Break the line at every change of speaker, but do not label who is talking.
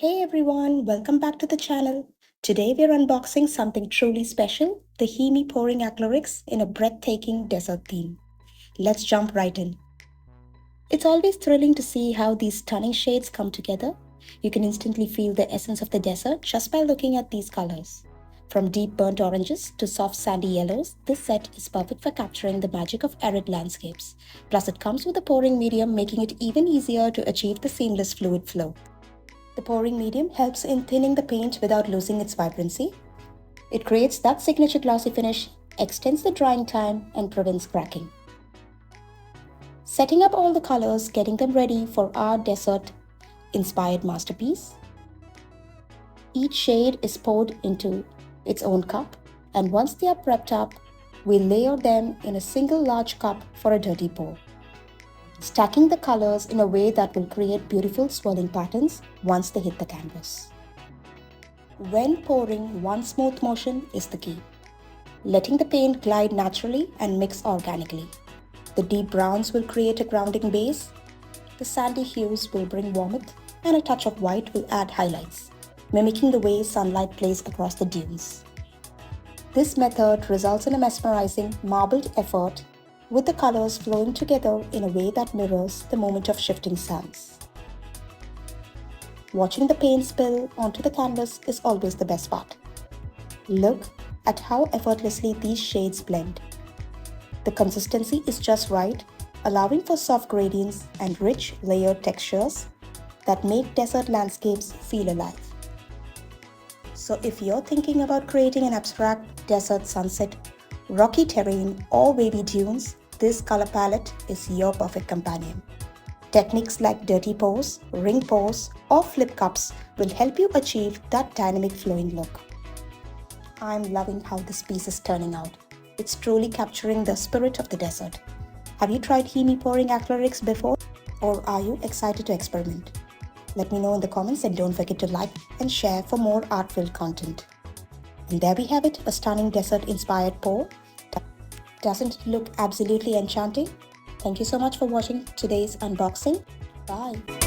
Hey everyone, welcome back to the channel. Today we're unboxing something truly special, the Himi Pouring Acrylics in a breathtaking desert theme. Let's jump right in. It's always thrilling to see how these stunning shades come together. You can instantly feel the essence of the desert just by looking at these colors. From deep burnt oranges to soft sandy yellows, this set is perfect for capturing the magic of arid landscapes. Plus it comes with a pouring medium, making it even easier to achieve the seamless fluid flow. The pouring medium helps in thinning the paint without losing its vibrancy. It creates that signature glossy finish, extends the drying time, and prevents cracking. Setting up all the colors, getting them ready for our desert-inspired masterpiece. Each shade is poured into its own cup, and once they are prepped up, we layer them in a single large cup for a dirty pour, stacking the colors in a way that will create beautiful swirling patterns once they hit the canvas. When pouring, one smooth motion is the key, letting the paint glide naturally and mix organically. The deep browns will create a grounding base, the sandy hues will bring warmth, and a touch of white will add highlights, mimicking the way sunlight plays across the dunes. This method results in a mesmerizing, marbled effort, with the colors flowing together in a way that mirrors the moment of shifting sands. Watching the paint spill onto the canvas is always the best part. Look at how effortlessly these shades blend. The consistency is just right, allowing for soft gradients and rich layered textures that make desert landscapes feel alive. So if you're thinking about creating an abstract desert sunset, rocky terrain, or wavy dunes, this color palette is your perfect companion. Techniques like dirty pours, ring pours, or flip cups will help you achieve that dynamic flowing look. I'm loving how this piece is turning out. It's truly capturing the spirit of the desert. Have you tried Himi Pouring Acrylics before? Or are you excited to experiment? Let me know in the comments and don't forget to like and share for more art-filled content. And there we have it, a stunning desert-inspired pour. Doesn't it look absolutely enchanting? Thank you so much for watching today's unboxing. Bye.